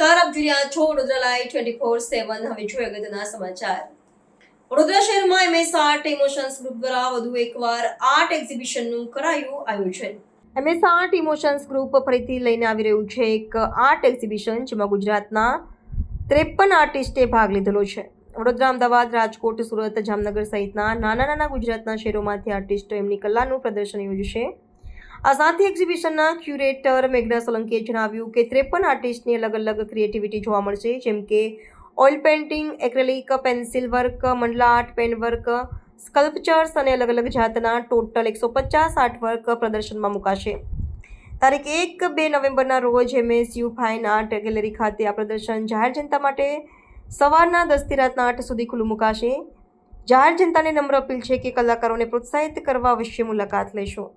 નમસ્કાર, આપ જોઈ રહ્યા છો વડોદરા લાઈવ 24/7. હવે જોઈએ અગત્યના સમાચાર. વડોદરા શહેરમાં MS આર્ટ ઇમોશન્સ ગ્રુપ દ્વારા વધુ એકવાર આર્ટ એક્ઝિબિશનનું કરાયું આયોજન. MS આર્ટ ઇમોશન્સ ગ્રુપ ફરીથી લઈને આવી રહ્યું છે એક આર્ટ એક્ઝિબિશન, જેમાં ગુજરાતના 53 આર્ટિસ્ટે ભાગ લીધેલો છે. વડોદરા, અમદાવાદ, રાજકોટ, સુરત, જામનગર સહિતના નાના ગુજરાતના શહેરોમાંથી આર્ટિસ્ટો એમની કલાનું પ્રદર્શન યોજશે. આ સાથે એક્ઝિબિશનના ક્યુરેટર મેઘના સોલંકીએ જણાવ્યું કે 53 આર્ટિસ્ટની અલગ ક્રિએટિવિટી જોવા મળશે, જેમ કે oil painting, acrylic, pencil work, mandala art, pen work, sculptures અને અલગ જાતના ટોટલ 150 આર્ટવર્ક પ્રદર્શનમાં મુકાશે. તારીખ 1-2 નવેમ્બરના રોજ MSU ફાઇન આર્ટ ગેલેરી ખાતે આ પ્રદર્શન જાહેર જનતા માટે સવારના 10 થી રાતના 8 સુધી ખુલ્લું મુકાશે. જાહેર જનતાને નમ્ર અપીલ છે કે કલાકારોને પ્રોત્સાહિત કરવા અવશ્ય મુલાકાત લેશો.